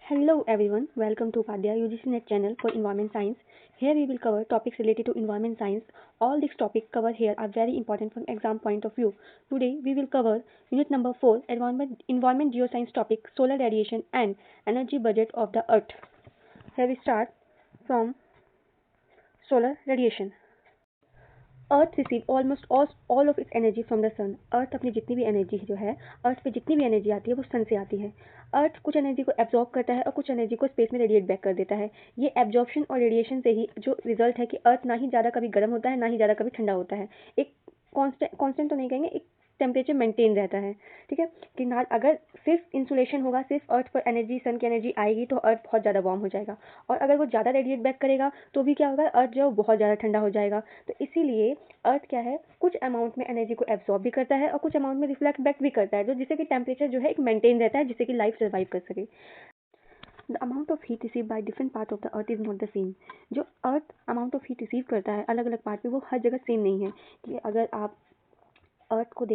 Hello everyone, welcome to Padya UGC Net channel for Environment Science. Here we will cover topics related to environment science. All these topics covered here are very important from exam point of view. Today we will cover unit number 4, environment geoscience topic, solar radiation and energy budget of the earth. Here we start from solar radiation. Earth receive almost all of its energy from the sun. Earth अपनी जितनी भी energy जो है, अर्थ पे जितनी भी energy आती है वो सन से आती है. अर्थ कुछ एनर्जी को एब्जॉर्ब करता है और कुछ एनर्जी को स्पेस में रेडिएट बैक कर देता है. ये एब्जॉर्प्शन और रेडिएशन से ही जो रिजल्ट है कि अर्थ ना ही ज़्यादा कभी गर्म होता है ना ही ज़्यादा कभी ठंडा होता है. एक कॉन्स्टेंट तो नहीं कहेंगे, एक टेम्परेचर मेंटेन रहता है. ठीक है कि ना, अगर सिर्फ इंसुलेशन होगा, सिर्फ अर्थ पर एनर्जी, सन की एनर्जी आएगी तो अर्थ बहुत ज़्यादा वार्म हो जाएगा. और अगर वो ज़्यादा रेडिएट बैक करेगा तो भी क्या होगा, अर्थ जो है बहुत ज़्यादा ठंडा हो जाएगा. तो इसीलिए अर्थ क्या है, कुछ अमाउंट में एनर्जी को एब्जॉर्ब भी करता है और कुछ अमाउंट में रिफ्लेक्ट बैक भी करता है, जो जिससे कि टेम्परेचर जो है एक मेंटेन रहता है, जिससे कि लाइफ सर्वाइव कर सके. The amount of heat receive by different part of the earth is not the same. जो अर्थ अमाउंट ऑफ हीट रिसीव करता है अलग अलग पार्ट पे, वो हर जगह सेम नहीं है. कि अगर आप अर्थ को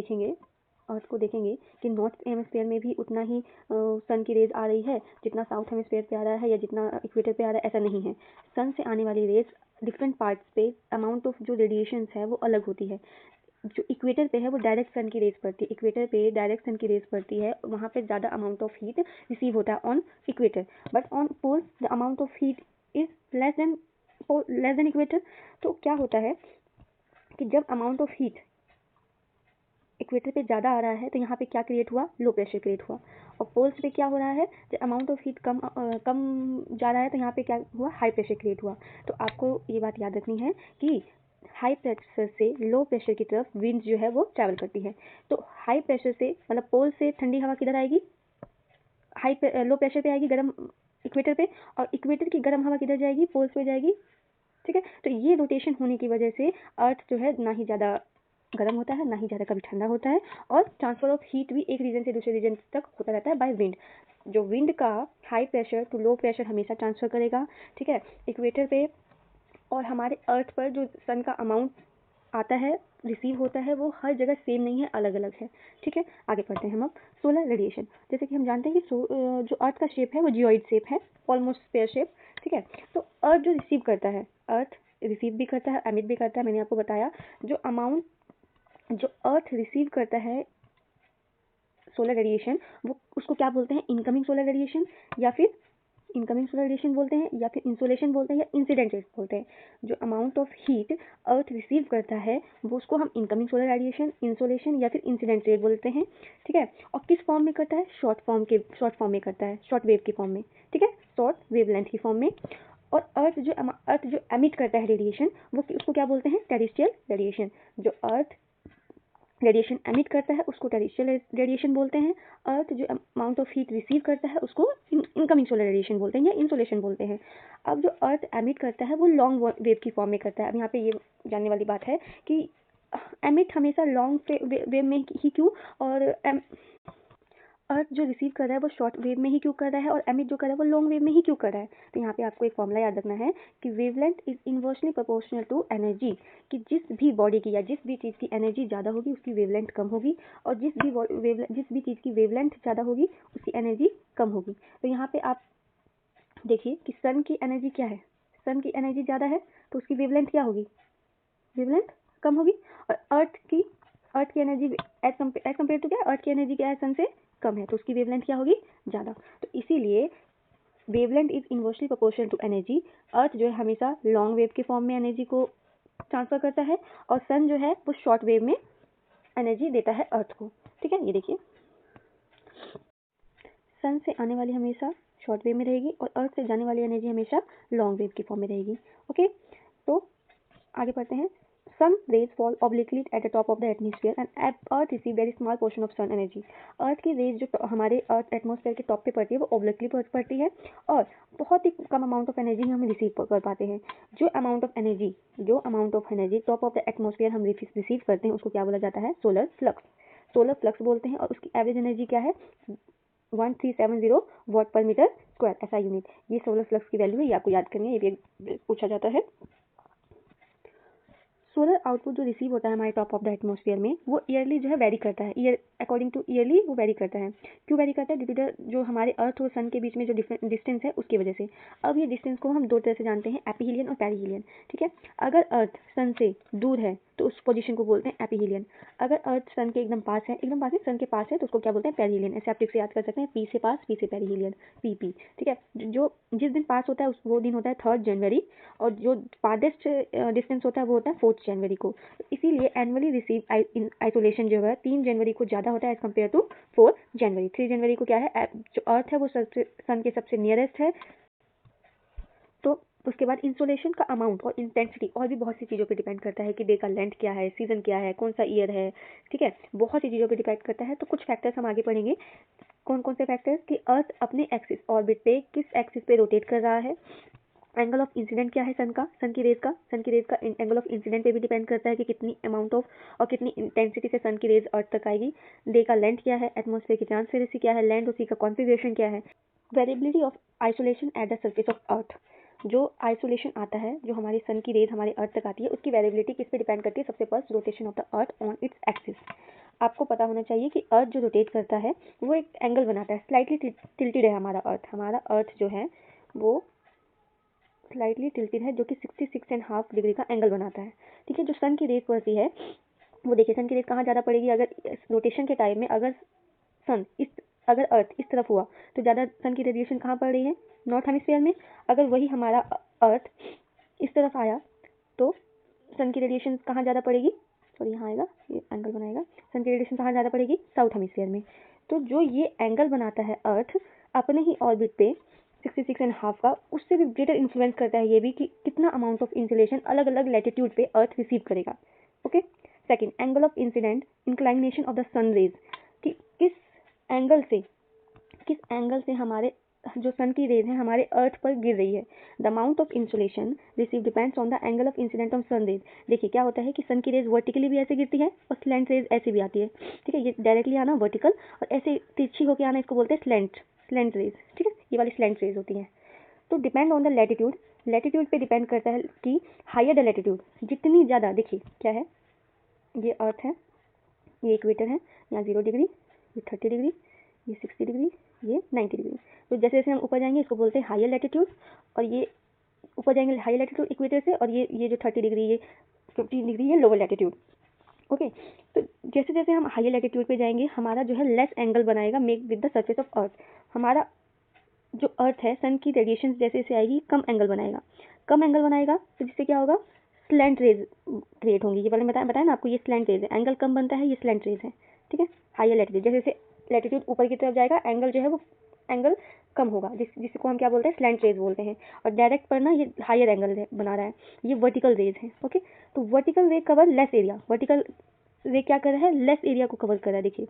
देखेंगे कि नॉर्थ हेमिस्फीयर में भी उतना ही सन की रेज आ रही है जितना साउथ हेमिस्फीयर पे आ रहा है या जितना इक्वेटर पे आ रहा है, ऐसा नहीं है. सन से आने वाली रेज डिफरेंट पार्ट्स पे अमाउंट ऑफ जो रेडिएशन है वो अलग होती है. जो इक्वेटर पे है वो डायरेक्ट सन की रेज पड़ती है, इक्वेटर पे डायरेक्ट सन की रेज पड़ती है, वहाँ पे ज़्यादा अमाउंट ऑफ हीट रिसीव होता है on equator. But on pole the amount of heat is less than equator. तो क्या होता है कि जब अमाउंट ऑफ हीट इक्वेटर पे ज़्यादा आ रहा है तो यहाँ पे क्या क्रिएट हुआ, लो प्रेशर क्रिएट हुआ. और पोल्स पे क्या हो रहा है, जब अमाउंट ऑफ हीट कम जा रहा है तो यहाँ पे क्या हुआ, हाई प्रेशर क्रिएट हुआ. तो आपको ये बात याद रखनी है कि हाई प्रेशर से लो प्रेशर की तरफ विंड जो है वो ट्रैवल करती है. तो हाई प्रेशर से मतलब पोल से ठंडी हवा किधर आएगी, लो प्रेशर पे आएगी, गर्म इक्वेटर पे. और इक्वेटर की गर्म हवा किधर जाएगी, पोल्स पे जाएगी. ठीक है, तो ये रोटेशन होने की वजह से अर्थ जो है ना ही ज़्यादा गर्म होता है ना ही ज़्यादा कभी ठंडा होता है. और ट्रांसफर ऑफ हीट भी एक रीजन से दूसरे रीजन तक होता रहता है बाय विंड. जो विंड का high pressure to low pressure हमेशा ट्रांसफर करेगा. ठीक है, इक्वेटर पे और हमारे अर्थ पर जो सन का अमाउंट आता है, रिसीव होता है, वो हर जगह सेम नहीं है, अलग अलग है. ठीक है, आगे पढ़ते हैं हम अब सोलर रेडिएशन. जैसे कि हम जानते हैं कि जो अर्थ का शेप है वो जियोइड शेप है, ऑलमोस्ट स्फीयर शेप. ठीक है, तो अर्थ जो रिसीव करता है, अर्थ रिसीव भी करता है, एमिट भी करता है. मैंने आपको बताया जो अमाउंट जो अर्थ रिसीव करता है सोलर रेडिएशन, वो उसको क्या बोलते हैं, इनकमिंग सोलर रेडिएशन या फिर इनकमिंग सोलर रेडिएशन बोलते हैं, या फिर इंसोलेशन बोलते हैं, या इंसिडेंट रेज बोलते हैं. जो amount of heat earth receive करता है वो उसको हम इनकमिंग सोलर रेडिएशन, इंसोलेशन या फिर इंसिडेंट रेज बोलते हैं. ठीक है, और किस फॉर्म में करता है, शॉर्ट फॉर्म में करता है, शॉर्ट वेव की फॉर्म में. ठीक है, शॉर्ट वेवलेंथ की फॉर्म में. और अर्थ जो एमिट करता है रेडिएशन, वो उसको क्या बोलते हैं, टेरेस्ट्रियल रेडिएशन. जो अर्थ रेडिएशन एमिट करता है उसको टेरेस्ट्रियल रेडिएशन बोलते हैं. अर्थ जो अमाउंट ऑफ हीट रिसीव करता है उसको इनकमिंग सोलर रेडिएशन बोलते हैं या इंसोलेशन बोलते हैं. अब जो अर्थ एमिट करता है वो लॉन्ग वेव की फॉर्म में करता है. अब यहाँ पे ये जानने वाली बात है कि एमिट हमेशा लॉन्ग वेव में ही क्यों, और अर्थ जो रिसीव कर रहा है वो शॉर्ट वेव में ही क्यों कर रहा है, और एमिट जो कर रहा है वो लॉन्ग वेव में ही क्यों कर रहा है. तो यहाँ पे आपको एक फॉर्मूला याद रखना है कि wavelength is inversely proportional to energy. कि जिस भी बॉडी की या जिस भी चीज़ की एनर्जी ज़्यादा होगी उसकी वेवलेंथ कम होगी, और जिस भी चीज़ की वेवलेंथ ज़्यादा होगी उसकी एनर्जी कम होगी. तो यहाँ पे आप देखिए कि सन की एनर्जी क्या है, सन की एनर्जी ज़्यादा है तो उसकी वेवलेंथ क्या होगी, वेवलेंथ कम होगी. और अर्थ की एनर्जी एज कम्पेयर टू क्या, अर्थ की एनर्जी क्या है, सन से कम है, तो उसकी वेवलेंथ क्या होगी, ज़्यादा. तो इसीलिए wavelength is inversely proportional to energy. Earth जो है हमेशा लॉन्ग वेव के फॉर्म में एनर्जी को ट्रांसफर करता है, और सन जो है वो शॉर्ट वेव में एनर्जी देता है अर्थ को. ठीक है, ये देखिए सन से आने वाली हमेशा शॉर्ट वेव में रहेगी और अर्थ से जाने वाली एनर्जी हमेशा लॉन्ग वेव की फॉर्म में रहेगी. ओके, तो आगे पढ़ते हैं. Sun rays fall obliquely at the top of the atmosphere and Earth receive very small portion of sun energy. अर्थ की रेज जो हमारे अर्थ एटमॉस्फेयर के टॉप पे पड़ती है वो ओब्लिकली पड़ती है और बहुत ही कम अमाउंट ऑफ एनर्जी हम रिसीव कर पाते हैं. जो amount of energy top of the atmosphere हम रिसीव करते हैं उसको क्या बोला जाता है, सोलर फ्लक्स. सोलर फ्लक्स बोलते हैं. और उसकी एवरेज एनर्जी क्या है, 1370 वॉट पर मीटर स्क्वायर, ऐसा यूनिट. ये सोलर फ्लक्स की वैल्यू है, ये आपको याद करनी है, ये भी पूछा जाता है. सोलर आउटपुट जो रिसीव होता है हमारे टॉप ऑफ द एटमॉस्फेयर में, वो ईयरली जो है वेरी करता है, ईयर अकॉर्डिंग टू ईयरली वो वेरी करता है। क्यों वेरी करता है? ड्यू टू द जो हमारे अर्थ और सन के बीच में जो डिस्टेंस है उसकी वजह से। अब ये डिस्टेंस को हम दो तरह से जानते हैं, एपीहीलियन और पेरीहीलियन। ठीक है, अगर अर्थ सन से दूर है तो उस पोजीशन को बोलते हैं एपीहीलियन। अगर अर्थ सन के एकदम पास है, एकदम पास है, सन के पास है, तो उसको क्या बोलते हैं? पेरीहीलियन। ऐसे आप ट्रिक से याद कर सकते हैं, पी से पास, पी से पेरीहीलियन, पीपी। ठीक है, जो जिस दिन पास होता है वो दिन होता है 3 जनवरी, और जो फारदेस्ट डिस्टेंस होता है वो होता है 4 जनवरी को। इसीलिए एनुअली रिसीव आइसोलेशन जो है 3 जनवरी को ज़्यादा होता है एज कम्पेयर टू 4 जनवरी। 3 जनवरी को क्या है, जो अर्थ है वो सन के सबसे नियरेस्ट है। तो उसके बाद इंसोलेशन का अमाउंट और इंटेंसिटी और भी बहुत सी चीज़ों पे डिपेंड करता है कि डे का लेंथ क्या है, सीजन क्या है, कौन सा ईयर है। ठीक है, बहुत सी चीज़ों पे डिपेंड करता है। तो कुछ फैक्टर्स हम आगे पढ़ेंगे। कौन कौन से फैक्टर्स? कि अर्थ अपने एक्सिस ऑर्बिट पे किस एक्सिस पे रोटेट कर रहा है, एंगल ऑफ इंसिडेंट क्या है सन का, सन की रेज का एंगल ऑफ इंसिडेंट पे भी डिपेंड करता है कि कितनी अमाउंट ऑफ और कितनी इंटेंसिटी से सन की रेज अर्थ तक आएगी। डे का लेंथ क्या है, एटमॉस्फेयर की ट्रांसपेरेंसी क्या है, लैंड उसी का कॉन्फिगरेशन क्या है। Variability of isolation at the surface of earth, जो आइसोलेशन आता है, जो हमारे सन की रेज हमारे अर्थ तक आती है, उसकी वेरिएबिलिटी किस पे डिपेंड करती है? सबसे first rotation of the earth on its axis. आपको पता होना चाहिए कि अर्थ जो रोटेट करता है वो एक एंगल बनाता है, स्लाइटली टिल्टेड है हमारा अर्थ जो है वो स्लाइटली टिल्टेड है, जो कि 66.5 डिग्री का एंगल बनाता है। ठीक है, जो सन की रेज पड़ती है वो देखिए, सन की रेज कहाँ ज़्यादा पड़ेगी? अगर रोटेशन के टाइम में अगर अर्थ इस तरफ हुआ तो ज़्यादा सन की रेडिएशन कहाँ पड़ रही है? नॉर्थ हेमिस्फीयर में। अगर वही हमारा अर्थ इस तरफ आया तो सन की रेडिएशन कहाँ ज़्यादा पड़ेगी? सॉरी, यहाँ आएगा, ये एंगल बनाएगा, सन की रेडिएशन कहाँ ज़्यादा पड़ेगी? साउथ हेमिस्फीयर में। तो जो ये एंगल बनाता है अर्थ अपने ही ऑर्बिट पे 66.5 का, उससे भी ग्रेटर इन्फ्लुएंस करता है ये भी कि कितना अमाउंट ऑफ इंसुलेशन अलग अलग लैटिट्यूड पे अर्थ रिसीव करेगा। Okay, second, angle of incident inclination of the sun rays, कि किस एंगल से हमारे जो सन की रेज है हमारे अर्थ पर गिर रही है। The amount of insulation receive depends on the angle of incident of sun rays. देखिए क्या होता है कि सन की रेज वर्टिकली भी ऐसे गिरती है और स्लैंट रेज ऐसे भी आती है। ठीक है, ये डायरेक्टली आना वर्टिकल और ऐसे तिरछी होकर आना, इसको बोलते हैं स्लैंट रेज। ठीक है, ये वाली स्लैंट रेज होती है। तो डिपेंड ऑन द लैटिट्यूड पे डिपेंड करता है कि हायर द लैटिट्यूड जितनी ज़्यादा, देखिए क्या है, ये अर्थ है, ये इक्वेटर है, यहाँ 0 डिग्री, ये 30 डिग्री, ये 60 डिग्री, ये 90 डिग्री। तो जैसे जैसे हम ऊपर जाएंगे इसको बोलते हैं हायर लैटिट्यूड, और ये ऊपर जाएंगे हायर लैटिट्यूड इक्वेटर से, और ये जो 30 डिग्री, ये 15 डिग्री, ये लोअर लैटिट्यूड। ओके, तो जैसे जैसे हम हायर लैटिट्यूड पे जाएंगे हमारा जो है लेस एंगल बनाएगा make with the surface of earth. हमारा जो अर्थ है सन की रेडिएशन जैसे जैसे आएगी कम एंगल बनाएगा, तो जिससे क्या होगा? स्लैंट रेज क्रिएट होंगी। ये पहले बताया ना आपको, ये स्लैंट रेज है, एंगल कम बनता है, ये स्लैंट रेज है। ठीक है, हायर लैटिट्यूड, जैसे जैसे लैटिट्यूड ऊपर की तरफ जाएगा एंगल जो है वो एंगल कम होगा, जिसको हम क्या बोलते हैं? स्लैंट रेज बोलते हैं। और डायरेक्ट पर ना ये हायर एंगल बना रहा है, ये वर्टिकल रेज है। ओके, तो vertical ray cover less area, vertical रे क्या कर रहा है? लेस एरिया को कवर कर रहा है। देखिए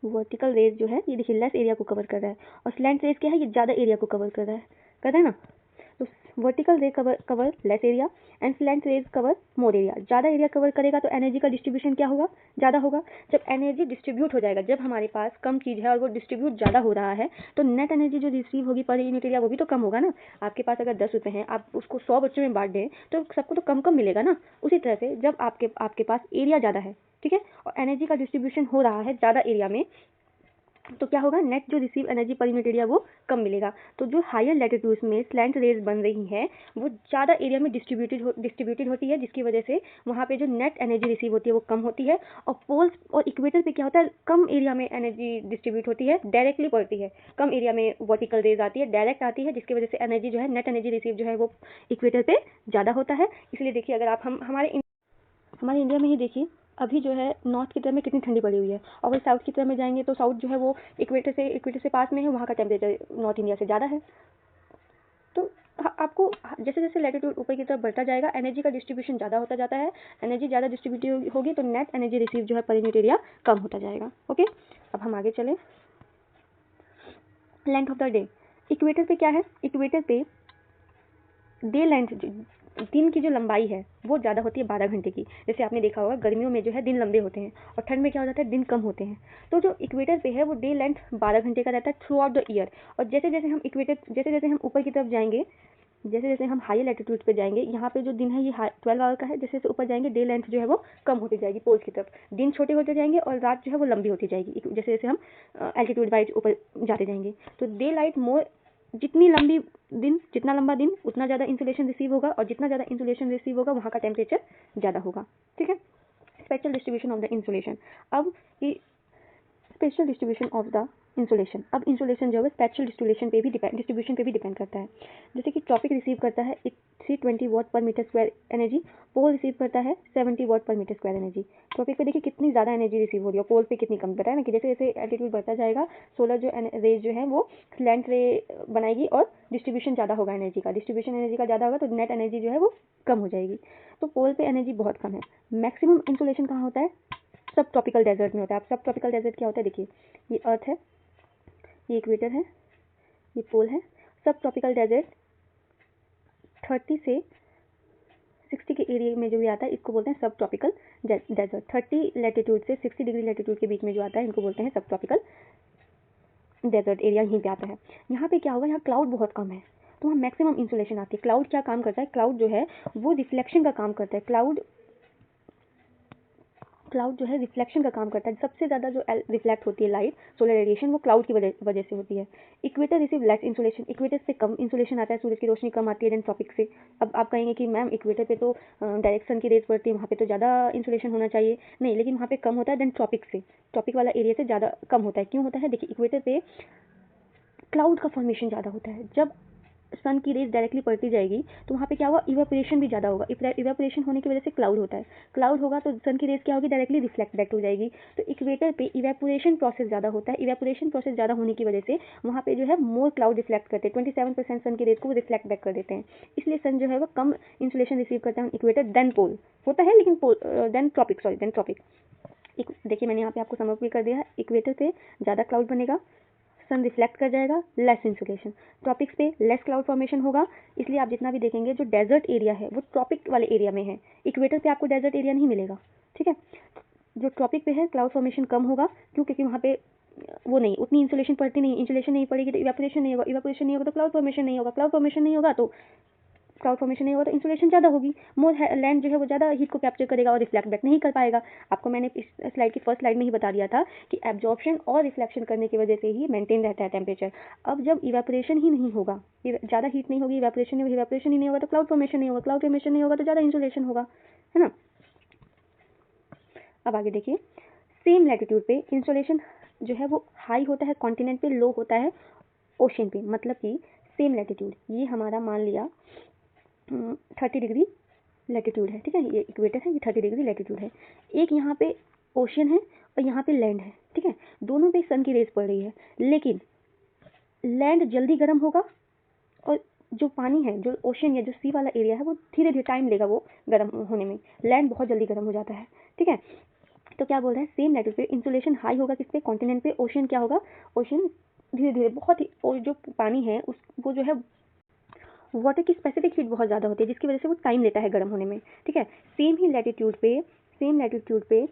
वर्टिकल रेज जो है ये देखिए लेस एरिया को कवर कर रहा है, और स्लैंट रेज क्या है? ये ज़्यादा एरिया को कवर कर रहा है ना। तो vertical ray cover less area and slant rays cover more area. ज़्यादा एरिया कवर करेगा तो एनर्जी का डिस्ट्रीब्यूशन क्या होगा? ज़्यादा होगा। जब एनर्जी डिस्ट्रीब्यूट हो जाएगा, जब हमारे पास कम चीज़ है और वो डिस्ट्रीब्यूट ज़्यादा हो रहा है, तो नेट एनर्जी जो रिसीव होगी पर यूनिट एरिया वो भी तो कम होगा ना। आपके पास अगर 10 रुपये हैं, आप उसको 100 बच्चों में बांट दें तो सबको तो कम कम मिलेगा ना। उसी तरह से जब आपके पास एरिया ज़्यादा है, ठीक है, और एनर्जी का डिस्ट्रीब्यूशन हो रहा है ज़्यादा एरिया में, तो क्या होगा? नेट जो receive energy per unit area वो कम मिलेगा। तो जो हायर लैटिट्यूड्स में स्लैंट रेज बन रही है वो ज़्यादा एरिया में डिस्ट्रीब्यूटेड होती है, जिसकी वजह से वहाँ पे जो नेट एनर्जी रिसीव होती है वो कम होती है। और पोल्स और इक्वेटर पे क्या होता है? कम एरिया में एनर्जी डिस्ट्रीब्यूट होती है, डायरेक्टली पड़ती है। कम एरिया में वर्टिकल रेज आती है, डायरेक्ट आती है, जिसकी वजह से एनर्जी जो है नेट एनर्जी रिसीव जो है वो इक्वेटर पे ज़्यादा होता है। इसलिए देखिए, अगर आप हमारे इंडिया में ही देखिए, अभी जो है नॉर्थ की तरफ में कितनी ठंडी पड़ी हुई है, और वही साउथ की तरफ में जाएंगे तो साउथ जो है वो इक्वेटर से पास में है, वहाँ का टेम्परेचर नॉर्थ इंडिया से ज़्यादा है। तो आपको जैसे जैसे लैटिट्यूड ऊपर की तरफ बढ़ता जाएगा एनर्जी का डिस्ट्रीब्यूशन ज़्यादा होता जाता है। एनर्जी ज़्यादा डिस्ट्रीब्यूट होगी तो नेट एनर्जी रिसीव जो है पर यूनिट एरिया कम होता जाएगा। ओके, अब हम आगे चलें। Length of the day, equator पे क्या है? इक्वेटर पे डे लेंथ, दिन की जो लंबाई है वो ज़्यादा होती है 12 घंटे की। जैसे आपने देखा होगा गर्मियों में जो है दिन लंबे होते हैं और ठंड में क्या हो जाता है? दिन कम होते हैं। तो जो इक्वेटर पे है वो डे लेंथ 12 घंटे का रहता है थ्रू आउट द ईयर। और जैसे जैसे हम ऊपर की तरफ जाएंगे जैसे जैसे हम हाई लैटिट्यूड पे जाएंगे, यहाँ पे जो दिन है ये 12 आवर का है, जैसे जैसे ऊपर जाएंगे डे लेंथ जो है वो कम होती जाएगी पोल्स की तरफ, दिन छोटे होते जाएंगे और रात जो है वो लंबी होती जाएगी जैसे जैसे हम एल्टीट्यूड वाइज ऊपर जाते जाएंगे। तो डे लाइट मोर, जितना लंबा दिन उतना ज़्यादा इंसुलेशन रिसीव होगा, और जितना ज़्यादा इंसुलेशन रिसीव होगा वहाँ का टेम्परेचर ज़्यादा होगा। ठीक है, special distribution of the insulation. अब ये special distribution of the insulation, अब इंसुलेशन जो है स्पेशल डिस्ट्रीब्यूशन पे भी डिपेंड करता है। जैसे कि ट्रॉपिक रिसीव करता है 320 वाट पर मीटर स्क्वायर एनर्जी, पोल रिसीव करता है 70 वाट पर मीटर स्क्वायर एनर्जी। ट्रॉपिक पे देखिए कितनी ज़्यादा एनर्जी रिसीव हो रही है, पोल पे कितनी कम। बताया ना कि जैसे जैसे एल्टीट्यूड बढ़ता जाएगा सोलर जो रेज जो है वो स्लैंट रे बनाएगी और डिस्ट्रीब्यूशन ज़्यादा होगा एनर्जी का, डिस्ट्रीब्यूशन एनर्जी का ज़्यादा होगा तो नेट एनर्जी जो है वो कम हो जाएगी। तो पोल पे एनर्जी बहुत कम है। मैक्सिमम इंसुलेशन कहाँ होता है? सब ट्रॉपिकल डेजर्ट में होता है। अब सब ट्रॉपिकल डेजर्ट क्या होता है? देखिए ये अर्थ है, ये इक्वेटर है, ये पोल है। सब ट्रॉपिकल डेजर्ट 30 से 60 के एरिया में जो भी आता है इसको बोलते हैं सब ट्रॉपिकल डेजर्ट। 30 लैटिट्यूड से 60 डिग्री लैटिट्यूड के बीच में जो आता है इनको बोलते हैं सब ट्रॉपिकल डेजर्ट एरिया, यहीं पे आता है। यहाँ पे क्या होगा, यहाँ क्लाउड बहुत कम है तो वहाँ मैक्सिमम इंसुलेशन आती है। क्लाउड क्या काम करता है? क्लाउड जो है वो रिफ्लेक्शन का काम करता है। क्लाउड जो है रिफ्लेक्शन का काम करता है। सबसे ज़्यादा जो रिफ्लेक्ट होती है लाइट, सोलर रेडिएशन, वो क्लाउड की वजह से होती है। Equator receive less insulation, equator से कम इंसुलेशन आता है, सूरज की रोशनी कम आती है देन ट्रॉपिक से। अब आप कहेंगे कि मैम इक्वेटर पे तो डायरेक्ट सन की रेज पड़ती है, वहाँ पे तो ज़्यादा इंसुलेशन होना चाहिए। नहीं, लेकिन वहाँ पे कम होता है देन ट्रॉपिक से, ट्रॉपिक वाला एरिया से ज़्यादा कम होता है। क्यों होता है? देखिए इक्वेटर पे क्लाउड का फॉर्मेशन ज़्यादा होता है। जब सन की रेज डायरेक्टली पड़ती जाएगी तो वहाँ पे क्या होगा, इवेपोरेशन भी ज़्यादा होगा। इवेपोरेशन होने की वजह से क्लाउड होता है। क्लाउड होगा तो सन की रेज क्या होगी, डायरेक्टली रिफ्लेक्ट बैक हो जाएगी। तो इक्वेटर पे इवेपोरेशन प्रोसेस ज़्यादा होता है। इवेपोरेशन प्रोसेस ज़्यादा होने की वजह से वहाँ पे जो है मोर क्लाउड रिफ्लेक्ट करते हैं, 27% सन की रेज को रिफ्लेक्ट बैक कर देते हैं। इसलिए सन जो है वो कम इंसुलेशन रिसीव करता है इक्वेटर देन पोल होता है, लेकिन देन ट्रॉपिक। देखिए मैंने यहाँ पे आपको समझ भी कर दिया है, इक्वेटर पे ज़्यादा क्लाउड बनेगा, सन रिफ्लेक्ट कर जाएगा, लेस इंसुलेशन। ट्रॉपिक्स पे लेस क्लाउड फॉर्मेशन होगा। इसलिए आप जितना भी देखेंगे जो डेजर्ट एरिया है वो ट्रॉपिक वाले एरिया में है, इक्वेटर पे आपको डेजर्ट एरिया नहीं मिलेगा। ठीक है, जो ट्रॉपिक पे है क्लाउड फॉर्मेशन कम होगा, क्यों? क्योंकि वहाँ पे वो नहीं, उतनी इंसुलेशन पड़ती नहीं, इंसुलेशन नहीं पड़ेगी तो इवेपोरेशन नहीं होगा, इवेपोरेशन नहीं होगा तो क्लाउड फॉर्मेशन नहीं होगा, क्लाउड फॉर्मेशन नहीं होगा तो इंसुलेशन ज़्यादा होगी। मोर लैंड जो है वो ज़्यादा हीट को कैप्चर करेगा और रिफ्लेक्ट बैक नहीं कर पाएगा। आपको मैंने इस स्लाइड की फर्स्ट स्लाइड में ही बता दिया था कि एब्जॉर्प्शन और रिफ्लेक्शन करने की वजह से ही मेंटेन रहता है टेम्परेचर। अब जब इवेपोरेशन ही नहीं होगा, ज़्यादा हीट नहीं होगी, इवेपोरेशन ही नहीं होगा तो क्लाउड फॉर्मेशन नहीं होगा, क्लाउड फॉर्मेशन नहीं होगा तो ज़्यादा इंसुलेशन होगा, है ना। अब आगे देखिए, सेम लैटिट्यूड पे इंसुलेशन जो है वो हाई होता है कॉन्टिनेंट पे, लो होता है ओशन पे। मतलब कि सेम लैटिट्यूड, ये हमारा मान लिया 30 डिग्री लैटिट्यूड है, ठीक है, ये इक्वेटर है, ये 30 डिग्री लैटिट्यूड है। एक यहाँ पे ओशन है और यहाँ पे लैंड है, ठीक है, दोनों पे सन की रेज पड़ रही है, लेकिन लैंड जल्दी गर्म होगा और जो पानी है, जो ओशन या जो सी वाला एरिया है वो धीरे धीरे टाइम लेगा वो गर्म होने में। लैंड बहुत जल्दी गर्म हो जाता है, ठीक है। तो क्या बोल रहे हैं, सेम लैटिट्यूड पे इंसुलेशन हाई होगा किस पे, कॉन्टिनेंट पे। ओशन क्या होगा, ओशन धीरे धीरे बहुत ही, और जो पानी है उस वो जो है वाटर की स्पेसिफिक हीट बहुत ज़्यादा होती है जिसकी वजह से वो टाइम लेता है गर्म होने में, ठीक है। सेम लैटिट्यूड पे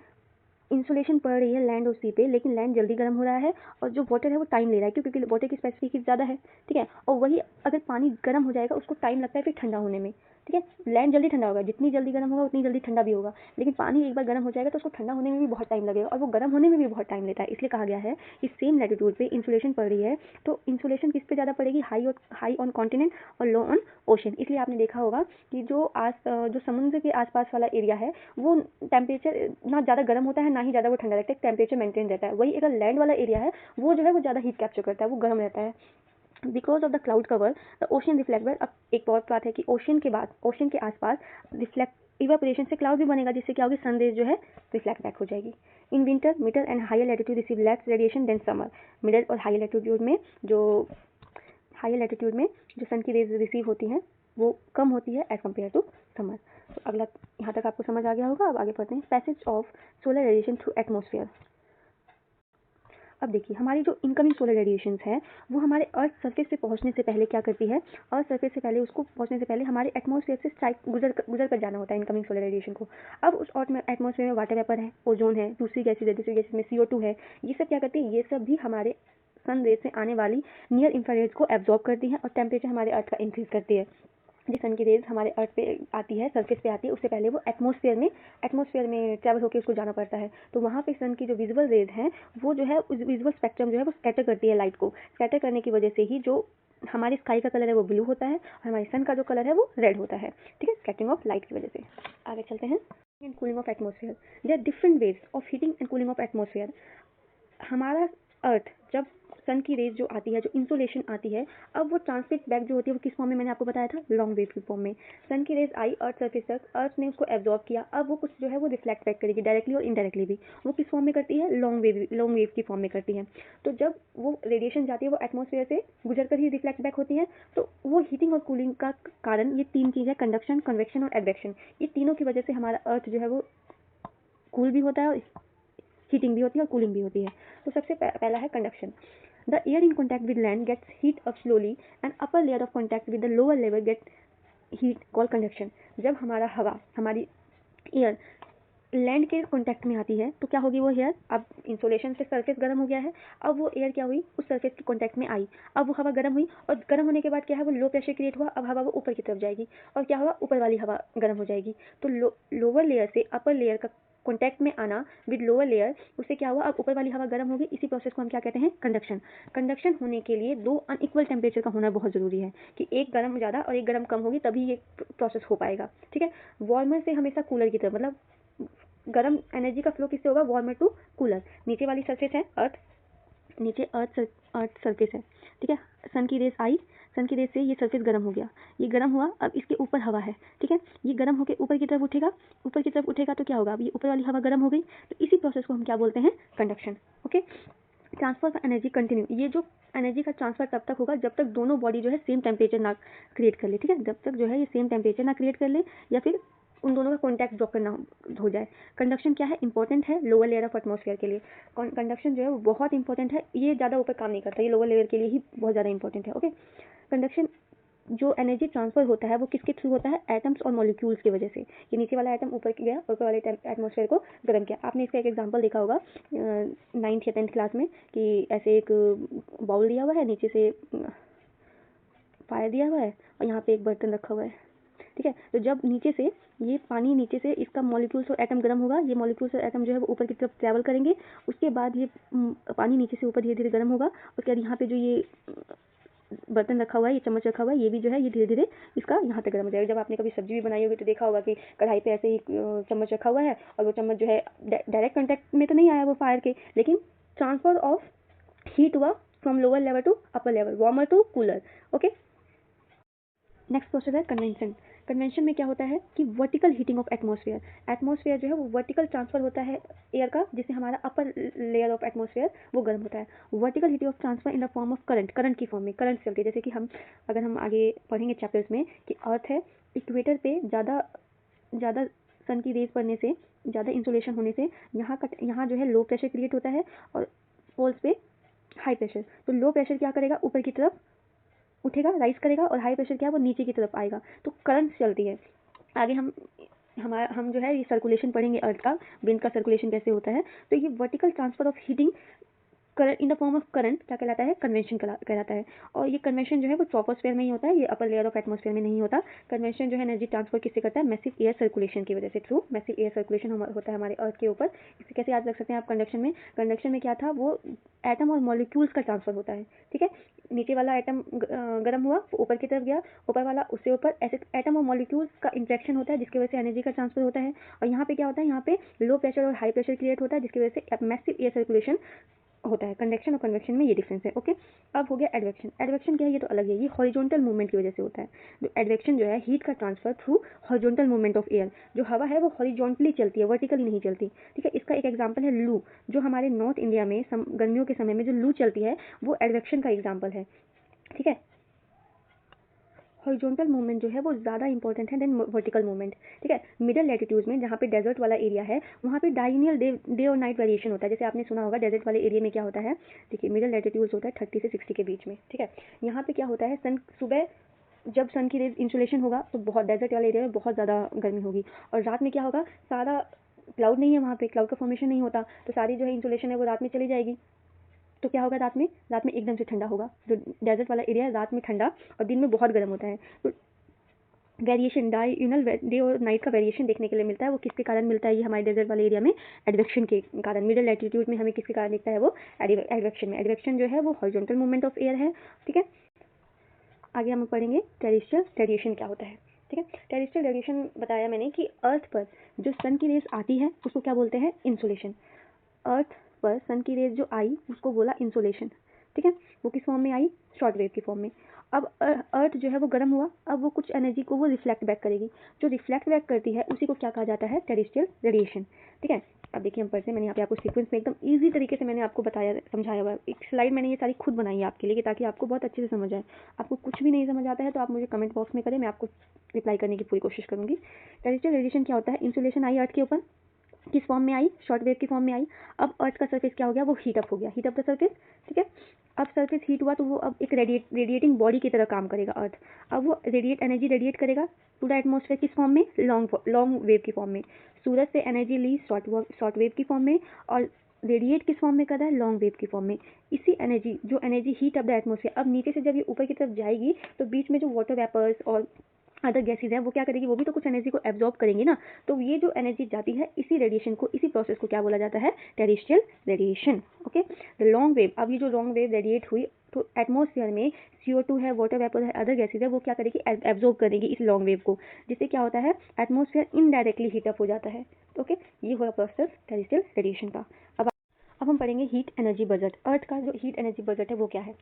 इंसुलेशन पड़ रही है लैंड और सी पे, लेकिन लैंड जल्दी गर्म हो रहा है और जो वाटर है वो टाइम ले रहा है, क्योंकि वाटर की स्पेसिफिक हीट ज़्यादा है, ठीक है। और वही अगर पानी गर्म हो जाएगा उसको टाइम लगता है फिर ठंडा होने में, ठीक है। लैंड जल्दी ठंडा होगा, जितनी जल्दी गर्म होगा उतनी जल्दी ठंडा भी होगा, लेकिन पानी एक बार गर्म हो जाएगा तो उसको ठंडा होने में भी बहुत टाइम लगेगा और वो गर्म होने में भी बहुत टाइम लेता है। इसलिए कहा गया है कि सेम लैटिट्यूड पे इंसुलेशन पड़ रही है तो इंसुलेशन किस पे ज़्यादा पड़ेगी, हाई ऑन कॉन्टिनेंट और लो ऑन ओशन। इसलिए आपने देखा होगा कि जो समुद्र के आसपास वाला एरिया है वो टेम्परेचर ना ज़्यादा गर्म होता है ना ही ज़्यादा वो ठंडा रहता है, टेम्परेचर मेंटेन रहता है। वही अगर लैंड वाला एरिया है वो जो है वो ज़्यादा हीट कैप्चर करता है, वो गर्म रहता है। Because of the cloud cover the ocean reflect back. अब एक और बात है कि ओशन के आसपास रिफ्लेक्ट इवेपोरेशन से क्लाउड भी बनेगा, जिससे क्या होगी, सनरेज जो है रिफ्लेक्ट बैक हो जाएगी। In winter middle and higher latitude receive less radiation than summer. Middle और हायर लैटिट्यूड में जो सन की रेज रिसीव होती हैं वो कम होती है एज कम्पेयर टू समर। तो अगला यहाँ तक आपको समझ आ गया होगा। अब आगे पढ़ते हैं, passage of solar radiation through atmosphere. अब देखिए हमारी जो इनकमिंग सोलर रेडिएशंस है वो हमारे अर्थ सरफेस पे पहुंचने से पहले क्या करती है, अर्थ सरफेस से पहले उसको पहुंचने से पहले हमारे एटमॉस्फेयर से गुजर कर जाना होता है इनकमिंग सोलर रेडिएशन को। अब उस एटमॉस्फेयर में वाटर वेपर है, ओजोन है, दूसरी गैसेज में CO2 है। ये सब क्या करती है, ये सब भी हमारे सन रेज से आने वाली नियर इंफ्रारेड को एब्जॉर्ब करती है और टेम्परेचर हमारे अर्थ का इंक्रीज करती है। जिस सन की रेज हमारे अर्थ पे आती है, सरफेस पे आती है, उससे पहले वो एटमॉस्फेयर में ट्रैवल होकर उसको जाना पड़ता है। तो वहाँ पे सन की जो विजुअल रेज हैं वो जो है उस विजुअल स्पेक्ट्रम जो है वो स्कैटर करती है लाइट को। स्कैटर करने की वजह से ही जो हमारी स्काई का कलर है वो ब्लू होता है और हमारे सन का जो कलर है वो रेड होता है। ठीक है, स्कैटरिंग ऑफ लाइट की वजह से। आगे चलते हैं। And cooling of atmosphere, there are different ways of heating and cooling of atmosphere. हमारा अर्थ जब सन की रेज जो आती है, जो इंसोलेशन आती है, अब वो ट्रांसमिट बैक जो होती है वो किस फॉर्म में, मैंने आपको बताया था, लॉन्ग वेव की फॉर्म में। सन की रेज आई अर्थ सरफेस तक, अर्थ ने उसको एब्जॉर्ब किया, अब वो कुछ जो है वो रिफ्लेक्ट बैक करेगी डायरेक्टली और इनडायरेक्टली भी। वो किस फॉर्म में करती है, लॉन्ग वेव की फॉर्म में करती है। तो जब वो रेडिएशन जाती है वो एटमॉस्फेयर से गुजर कर ही रिफ्लेक्ट बैक होती है। तो वो हीटिंग और कूलिंग का कारण ये तीन चीज़ है, कंडक्शन, कन्वेक्शन और एडवेक्शन। ये तीनों की वजह से हमारा अर्थ जो है वो कूल भी होता है और हीटिंग भी होती है और कूलिंग भी होती है। तो सबसे पहला है conduction. The air in contact with land gets heat up slowly and upper layer of contact with the lower level get heat call conduction. जब हमारी एयर लैंड के कॉन्टैक्ट में आती है तो क्या होगी वो एयर, अब इंसोलेशन से सरफेस गर्म हो गया है, अब वो एयर क्या हुई, उस सरफेस के कॉन्टैक्ट में आई, अब वो हवा गर्म हुई और गर्म होने के बाद क्या है, वो लो प्रेशर क्रिएट हुआ, अब हवा वो ऊपर की तरफ जाएगी और क्या होगा, ऊपर वाली हवा गर्म हो जाएगी। तो लोअर लेयर से अपर लेयर का कॉन्टैक्ट में आना विद लोअर लेयर, उससे क्या हुआ, अब ऊपर वाली हवा गर्म होगी। इसी प्रोसेस को हम क्या कहते हैं, कंडक्शन। कंडक्शन होने के लिए दो अनइक्वल टेम्परेचर का होना बहुत जरूरी है कि एक गर्म ज़्यादा और एक गर्म कम होगी, तभी ये प्रोसेस हो पाएगा। ठीक है, वार्मर से हमेशा कूलर की तरफ, मतलब गर्म एनर्जी का फ्लो किससे होगा, वार्मर टू कूलर। नीचे वाली सरफेस है अर्थ, नीचे अर्थ सरफेस है। ठीक है, सन की रेस आई, सन की रेस से ये सरफेस गर्म हो गया, ये गर्म हुआ, अब इसके ऊपर हवा है। ठीक है, ये गर्म होकर ऊपर की तरफ उठेगा, ऊपर की तरफ उठेगा तो क्या होगा, अब ये ऊपर वाली हवा गर्म हो गई। तो इसी प्रोसेस को हम क्या बोलते हैं, conduction. Okay, transfer of energy continue, ये जो एनर्जी का ट्रांसफर तब तक होगा जब तक दोनों बॉडी जो है सेम टेम्परेचर ना क्रिएट कर ले। ठीक है, जब तक जो है ये सेम टेम्परेचर ना क्रिएट कर ले या फिर उन दोनों का कॉन्टैक्ट ब्रोकन ना हो जाए। कंडक्शन क्या है, इंपॉर्टेंट है लोअर लेयर ऑफ एटमॉस्फेयर के लिए। कंडक्शन जो है वो बहुत इंपॉर्टेंट है, ये ज़्यादा ऊपर काम नहीं करता, ये लोअर लेयर के लिए ही बहुत ज़्यादा इंपॉर्टेंट है। ओके, कंडक्शन जो एनर्जी ट्रांसफर होता है वो किसके थ्रू होता है, एटम्स और मॉलिक्यूल्स की वजह से। ये नीचे वाला एटम ऊपर गया, ऊपर वाले एटमॉस्फेयर को गर्म किया। आपने इसका एक एग्जांपल देखा होगा 9th या 10th क्लास में कि ऐसे एक बाउल दिया हुआ है, नीचे से फायर दिया हुआ है और यहाँ पे एक बर्तन रखा हुआ है। ठीक है, तो जब नीचे से ये पानी, नीचे से इसका मॉलिक्यूल्स और एटम गर्म होगा, ये मॉलिक्यूल्स और एटम जो है वो ऊपर की तरफ ट्रैवल करेंगे, उसके बाद ये पानी नीचे से ऊपर धीरे धीरे गर्म होगा। उसके बाद यहाँ पे जो ये बर्तन रखा हुआ है, ये चम्मच रखा हुआ है, ये भी जो है ये धीरे धीरे इसका यहाँ पे गर्म हो जाएगा। जब आपने कभी सब्जी भी बनाई होगी तो देखा होगा कि कढ़ाई पे ऐसे ही चम्मच रखा हुआ है और वो चम्मच जो है डायरेक्ट कॉन्टैक्ट में तो नहीं आया वो फायर के, लेकिन ट्रांसफर ऑफ हीट हुआ from lower level to upper level, warmer to cooler. Okay, next process है कन्वेंशन। कन्वेंशन में क्या होता है कि vertical heating of atmosphere. Atmosphere जो है वो वर्टिकल ट्रांसफर होता है एयर का, जिससे हमारा अपर लेयर ऑफ एटमॉस्फेयर वो गर्म होता है। Vertical heating of transfer in the form of current, current की फॉर्म में, करंट चलती है। जैसे कि अगर हम आगे पढ़ेंगे चैप्टर्स में कि अर्थ है, इक्वेटर पे ज़्यादा सन की रेज पड़ने से, ज़्यादा इंसोलेशन होने से यहाँ जो है लो प्रेशर क्रिएट होता है और पोल्स पे हाई प्रेशर। तो लो प्रेशर क्या करेगा, ऊपर की तरफ उठेगा, राइज करेगा, और हाई प्रेशर क्या है वो नीचे की तरफ आएगा। तो करंट चलती है। आगे हम जो है ये सर्कुलेशन पढ़ेंगे अर्थ का, विंड का सर्कुलेशन कैसे होता है। तो ये vertical transfer of heating current in the form of current क्या कहलाता है, कन्वेंशन कहलाता है। और ये कन्वेंशन जो है वो ट्रोपोस्फेयर में ही होता है, ये अपर लेयर ऑफ एटमॉस्फेयर में नहीं होता। कन्वेंशन जो है एनर्जी ट्रांसफर किससे करता है, मैसिव एयर सर्कुलेशन की वजह से, थ्रू मैसिव एयर सर्कुलेशन होता है हमारे अर्थ के ऊपर। इसे कैसे याद रख सकते हैं आप, कंडक्शन में क्या था, वो एटम और मॉलिक्यूल्स का ट्रांसफर होता है। ठीक है, नीचे वाला एटम गर्म हुआ, ऊपर की तरफ गया, ऊपर वाला उससे ऊपर, ऐसे एटम और मॉलिक्यूल्स का इंट्रैक्शन होता है जिसकी वजह से एनर्जी का ट्रांसफर होता है। और यहाँ पे क्या होता है, यहाँ पे लो प्रेशर और हाई प्रेशर क्रिएट होता है जिसकी वजह से मैसिव एयर सर्कुलेशन होता है। कंडक्शन और कन्वेक्शन में ये डिफरेंस है। ओके, अब हो गया एडवेक्शन। एडवेक्शन क्या है, ये तो अलग है, ये हॉरिजॉन्टल मूवमेंट की वजह से होता है। जो एडवेक्शन जो है, हीट का transfer through horizontal movement of air. जो हवा है वो हॉरिजॉन्टली चलती है, वर्टिकली नहीं चलती। ठीक है, इसका एक एग्जांपल है लू, जो हमारे नॉर्थ इंडिया में गर्मियों के समय में जो लू चलती है वो एडवेक्शन का एग्जाम्पल है। ठीक है, हॉरिजॉन्टल मूवमेंट जो है वो ज़्यादा इंपॉर्टेंट है देन वर्टिकल मूवमेंट। ठीक है, मिडल लैटिट्यूड्स में जहाँ पे डेजर्ट वाला एरिया है वहाँ पे डायनियल डे और नाइट वेरिएशन होता है। जैसे आपने सुना होगा डेजर्ट वाले एरिया में क्या होता है, देखिए मिडल लैटिट्यूड्स होता है 30 से 60 के बीच में। ठीक है, यहाँ पे क्या होता है, सुबह जब सन की रेज इंसुलेशन होगा तो बहुत डेजर्ट वाले एरिया में बहुत ज़्यादा गर्मी होगी, और रात में क्या होगा, सारा क्लाउड नहीं है, वहाँ पे क्लाउड का फॉर्मेशन नहीं होता, तो सारी जो है इंसुलेशन है वो रात में चली जाएगी। तो क्या होगा, रात में एकदम से ठंडा होगा। जो डेजर्ट वाला एरिया है रात में ठंडा और दिन में बहुत गर्म होता है। तो वेरिएशन डायurnal डे और नाइट का वेरिएशन देखने के लिए मिलता है। वो किसके कारण मिलता है? ये हमारे डेजर्ट वाले एरिया में एडवेक्शन के कारण। मिडिल लैटिट्यूड में हमें किसके कारण दिखता है? वो एडवेक्शन में। एडवेक्शन जो है वो हॉरिजॉन्टल मूवमेंट ऑफ एयर है, ठीक है। आगे हम पढ़ेंगे टेरेस्ट्रियल रेडिएशन क्या होता है, ठीक है। टेरेस्ट्रियल रेडिएशन बताया मैंने कि अर्थ पर जो सन की रेज आती है उसको क्या बोलते हैं? इंसोलेशन। अर्थ पर सन की रेज जो आई उसको बोला इंसोलेशन, ठीक है। वो किस फॉर्म में आई? शॉर्ट वेव की फॉर्म में। अब अर्थ जो है वो गर्म हुआ, अब वो कुछ एनर्जी को वो रिफ्लेक्ट बैक करेगी। जो रिफ्लेक्ट बैक करती है उसी को क्या कहा जाता है? टेरेस्ट्रियल रेडिएशन, ठीक है। अब देखिए हम पढ़ते हैं। मैंने यहाँ पे आपको सीक्वेंस में एकदम ईजी तरीके से मैंने आपको बताया, समझाया हुआ है। एक स्लाइड मैंने ये सारी खुद बनाई है आपके लिए ताकि आपको बहुत अच्छे से समझ आए। आपको कुछ भी नहीं समझ आता है तो आप मुझे कमेंट बॉक्स में करें, मैं आपको रिप्लाई करने की पूरी कोशिश करूंगी। टेरेस्ट्रियल रेडिएशन क्या होता है? इंसुलेशन आई अर्थ के ऊपर, किस फॉर्म में आई? शॉर्ट वेव की फॉर्म में आई। अब अर्थ का सरफेस क्या हो गया? वो हीट अप हो गया, हीट अप द सरफेस, ठीक है। अब सरफेस हीट हुआ तो वो अब एक रेडिएटिंग बॉडी की तरह काम करेगा अर्थ। अब वो एनर्जी रेडिएट करेगा टू द एटमॉस्फेयर, किस फॉर्म में? लॉन्ग वेव की फॉर्म में। सूरज से एनर्जी ली शॉर्ट वेव की फॉर्म में और रेडिएट किस फॉर्म में कर रहा है? लॉन्ग वेव की फॉर्म में। इसी एनर्जी, जो energy heat up the atmosphere, अब नीचे से जब ये ऊपर की तरफ जाएगी तो बीच में जो वाटर वेपर्स और अदर गैसेज हैं वो क्या करेगी? वो भी तो कुछ एनर्जी को एब्जॉर्ब करेंगी ना। तो ये जो एनर्जी जाती है, इसी रेडिएशन को, इसी प्रोसेस को क्या बोला जाता है? Terrestrial radiation, okay. The long wave, अब ये जो लॉन्ग वेव रेडिएट हुई तो एटमॉस्फेयर में CO2 है, वाटर वेपर है, अदर गैसेज है, वो क्या करेगी? एब्जॉर्ब करेगी इस लॉन्ग वेव को, जिससे क्या होता है? एटमॉस्फेयर इनडायरेक्टली हीटअप हो जाता है, ओके। ये हुआ प्रोसेस टेरेस्ट्रियल रेडिएशन का। अब हम पढ़ेंगे हीट एनर्जी बजट। अर्थ का जो हीट एनर्जी बजट है वो क्या है?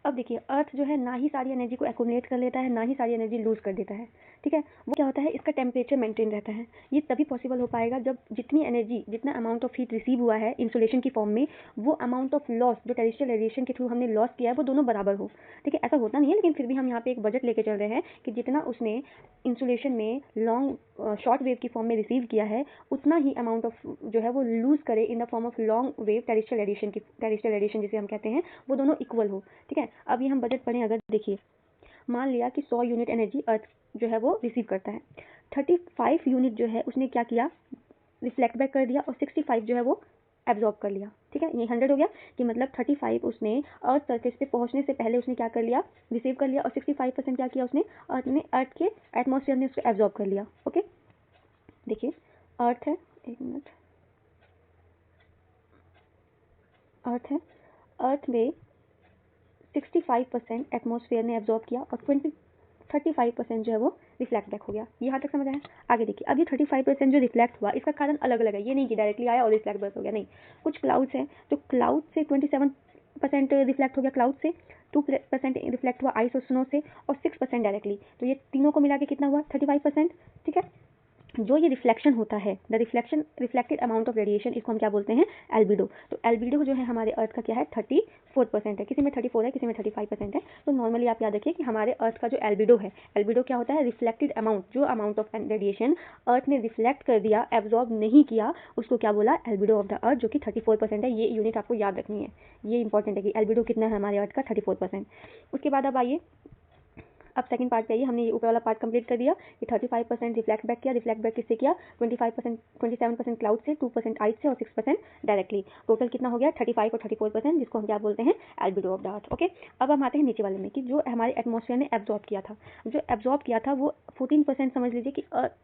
अब देखिए, अर्थ जो है ना ही सारी एनर्जी को एक्यूमुलेट कर लेता है, ना ही सारी एनर्जी लूज कर देता है, ठीक है। वो क्या होता है? इसका टेम्परेचर मेंटेन रहता है। ये तभी पॉसिबल हो पाएगा जब जितनी एनर्जी, जितना अमाउंट ऑफ हीट रिसीव हुआ है इंसुलेशन की फॉर्म में, वो अमाउंट ऑफ लॉस जो टेरेस्ट्रियल रेडिएशन के थ्रू हमने लॉस किया है वो दोनों बराबर हो, ठीक है। ऐसा होता नहीं है, लेकिन फिर भी हम यहाँ पे एक बजट लेके चल रहे हैं कि जितना उसने इंसुलेशन में शॉर्ट वेव की फॉर्म में रिसीव किया है उतना ही अमाउंट ऑफ जो है वो लूज करे in the form of long wave terrestrial radiation जिसे हम कहते हैं, वो दोनों इक्वल हो, ठीक है। अब ये हम बजट पढ़ें। अगर देखिए, मान लिया कि 100 यूनिट एनर्जी अर्थ जो है वो रिसीव करता है, 35 यूनिट जो है उसने क्या किया? रिफ्लेक्ट बैक कर दिया और 65 जो है वो एब्जॉर्ब कर लिया, ठीक है। ये 100 हो गया कि मतलब 35 उसने अर्थ सरफेस पे पहुंचने से पहले उसने क्या कर लिया? रिसीव कर लिया। और 65% क्या किया उसने? अर्थ के एटमॉस्फेयर ने उसको एब्जॉर्ब कर लिया, ओके। देखिए, अर्थ है, एक मिनट, अर्थ है, अर्थ में 65% एटमॉस्फेयर ने एब्जॉर्ब किया और 35% जो है वो रिफ्लेक्ट बैक हो गया। यहाँ तक समझ आया? आगे देखिए, अब ये 35% जो रिफ्लेक्ट हुआ इसका कारण अलग अलग है, ये नहीं कि डायरेक्टली आया और रिफ्लेक्ट बैक हो गया, नहीं। कुछ क्लाउड्स हैं तो क्लाउड से 27% रिफ्लेक्ट हो गया, क्लाउड से 2% रिफ्लेक्ट हुआ आइस और स्नो से, और 6% डायरेक्टली। तो ये तीनों को मिला के कितना हुआ? 35%, ठीक है। जो ये रिफ्लेक्शन होता है, the reflected amount of radiation, इसको हम क्या बोलते हैं? एल्बिडो। तो एल्बिडो जो है हमारे अर्थ का क्या है? 34% है, किसी में 34 है, किसी में 35% है। तो नॉर्मली आप याद रखिए कि हमारे अर्थ का जो एल्बिडो है, एल्बिडो क्या होता है? रिफ्लेक्टेड अमाउंट, जो अमाउंट ऑफ रेडिएशन अर्थ ने रिफ्लेक्ट कर दिया, एब्जॉर्ब नहीं किया, उसको क्या बोला? एल्बिडो ऑफ द अर्थ, जो कि 34% है। ये यूनिट आपको याद रखनी है, ये इंपॉर्टेंट है कि एल्बिडो कितना है हमारे अर्थ का? 34%। उसके बाद अब आइए, अब सेकंड पार्ट पे आइए। हमने ये ऊपर वाला पार्ट कंप्लीट कर दिया कि 35% रिफ्लेक्ट बैक किया। रिफ्लेक्ट बैक किससे किया? 27% क्लाउड से, 2% आइस से और 6% डायरेक्टली। टोटल कितना हो गया? 35 और 34%, जिसको हम क्या बोलते हैं? Albedo of the earth, okay. अब हम आते हैं नीचे वाले में कि जो हमारे एटमॉस्फेयर ने एब्जॉर्ब किया था, जो एब्जॉर्ब किया था वो 14% समझ लीजिए कि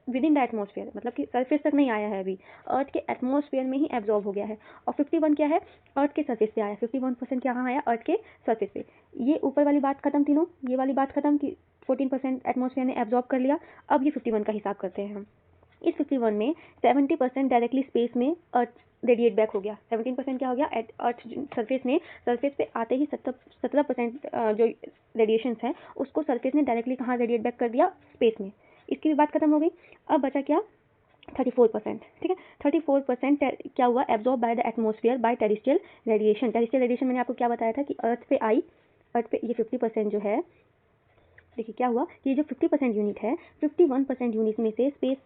विद इन द एटमॉस्फेयर, मतलब कि सरफेस तक नहीं आया है अभी, अर्थ के एटमॉस्फेयर में ही एब्जॉर्ब हो गया है। और 51 क्या है? अर्थ के सरफेस पे आया। 51% कहाँ आया? अर्थ के सरफेस पे। ये ऊपर वाली बात खत्म, तीनों, ये वाली बात खत्म कि 14% एटमॉस्फेयर ने एब्जॉर्ब कर लिया। अब ये 51 का हिसाब करते हैं हम। इस 51 में 70% डायरेक्टली स्पेस में अर्थ रेडिएट बैक हो गया। 17% क्या हो गया? अर्थ सरफेस पे आते ही 17% जो रेडिएशन है उसको सरफेस ने डायरेक्टली कहाँ रेडिएट बैक कर दिया? स्पेस में। इसकी भी बात खत्म हो गई। अब बचा क्या? 34%, ठीक है। 34% क्या हुआ? Absorb by the atmosphere by terrestrial radiation. Terrestrial radiation मैंने आपको क्या बताया था कि अर्थ पे आई, अर्थ पे ये 50% जो है, देखिए क्या हुआ कि ये जो 50% यूनिट है, 51% यूनिट में से स्पेस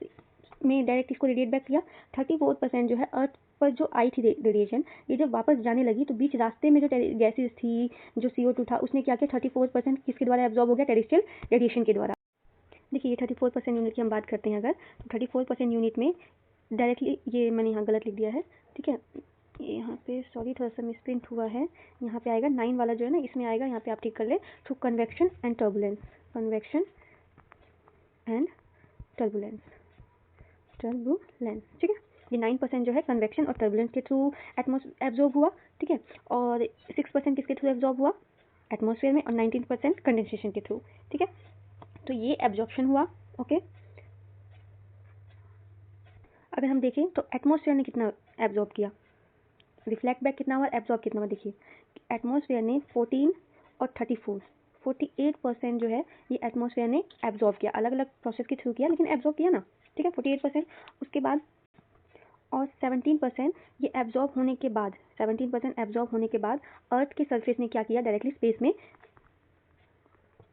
में डायरेक्ट इसको रेडिएट बैक किया। 34% जो है अर्थ पर जो आई थी रेडिएशन, ये जब वापस जाने लगी तो बीच रास्ते में जो गैसेज थी, जो CO2 था, उसने क्या किया? 34% किसके द्वारा एब्जॉर्ब हो गया? टेरेस्ट्रियल रेडिएशन के द्वारा। देखिए, ये 34% यूनिट की हम बात करते हैं अगर, तो 34% यूनिट में डायरेक्टली, ये मैंने यहाँ गलत लिख दिया है, ठीक है। ये यहाँ पे सॉरी थोड़ा सा मिसप्रिंट हुआ है, यहाँ पे आएगा 9 वाला जो है ना, इसमें आएगा, यहाँ पे आप ठीक कर ले, through convection and turbulence. Convection and turbulence, ठीक है। ये 9% जो है कन्वेक्शन और टर्बुलेंस के थ्रू एब्जॉर्ब हुआ, ठीक है, और 6% किसके थ्रू एब्जॉर्ब हुआ, एटमॉस्फेयर में, और 19% कंडेंसेशन के थ्रू, ठीक है। तो ये एब्जॉर्प्शन हुआ, ओके। अगर हम देखें तो एटमॉस्फेयर ने कितना एब्जॉर्ब किया, रिफ्लेक्ट बैक कितना हुआ, एब्जॉर्ब कितना हुआ, देखिए एटमॉस्फेयर ने 14 और 48% जो है ये एटमॉस्फेयर ने एब्जॉर्ब किया, अलग अलग प्रोसेस के थ्रू किया लेकिन एब्जॉर्ब किया ना, ठीक है, 48%। उसके बाद और 17% ये एब्जॉर्ब होने के बाद, 17% एब्जॉर्ब होने के बाद अर्थ के सरफेस ने क्या किया, डायरेक्टली स्पेस में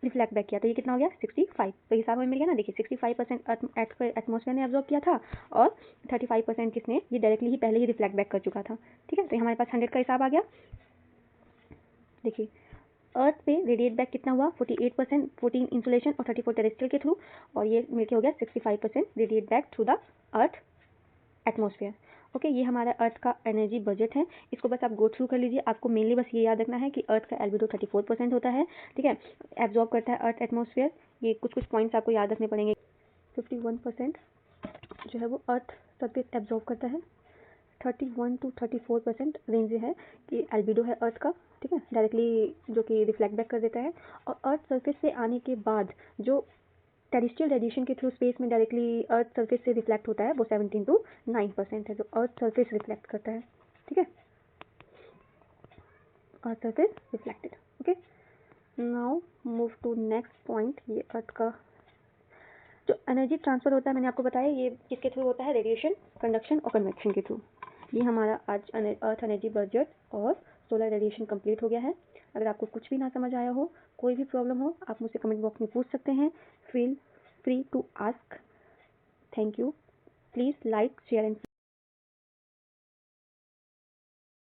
रिफ्लेक्ट बैक किया, तो ये कितना हो गया 65। तो हिसाब में मिल गया ना, देखिए 65% एटमॉस्फेयर ने एब्जॉर्ब किया था और 35% किसने, ये डायरेक्टली ही पहले ही रिफ्लेक्ट बैक कर चुका था, ठीक है। तो हमारे पास 100 का हिसाब आ गया। देखिए अर्थ पे रेडिएट बैक कितना हुआ, 48%, 14 इंसुलेशन और 34 टेरेस्ट्रियल के थ्रू, और ये मिलके हो गया 65% radiate back through the earth atmosphere, okay. ये हमारा अर्थ का एनर्जी बजट है, इसको बस आप गो थ्रू कर लीजिए। आपको मेनली बस ये याद रखना है कि अर्थ का एल्बिडो 34% होता है, ठीक है, एब्जॉर्ब करता है अर्थ एटमॉस्फेयर। ये कुछ पॉइंट्स आपको याद रखने पड़ेंगे। 51% जो है वो अर्थ सरफेस एब्जॉर्ब करता है, 31 to 34% रेंज है कि एल्बिडो है अर्थ का, ठीक है, डायरेक्टली जो कि रिफ्लेक्ट बैक कर देता है। और अर्थ सरफेस से आने के बाद जो टेरेस्ट्रियल रेडिएशन के थ्रू स्पेस में डायरेक्टली अर्थ सरफेस से रिफ्लेक्ट होता है वो 17 to 9% है, जो अर्थ सरफेस रिफ्लेक्ट करता है, ठीक है, earth surface reflected, okay. Now move to next point. ये अर्थ का जो एनर्जी ट्रांसफर होता है मैंने आपको बताया, ये किसके थ्रू होता है, रेडिएशन, कंडक्शन और कन्वेक्शन के थ्रू। ये हमारा आज अर्थ एनर्जी बजट और सोलर रेडिएशन कंप्लीट हो गया है। अगर आपको कुछ भी ना समझ आया हो, कोई भी प्रॉब्लम हो, आप मुझसे कमेंट बॉक्स में पूछ सकते हैं। Feel free to ask. Thank you. Please like, share and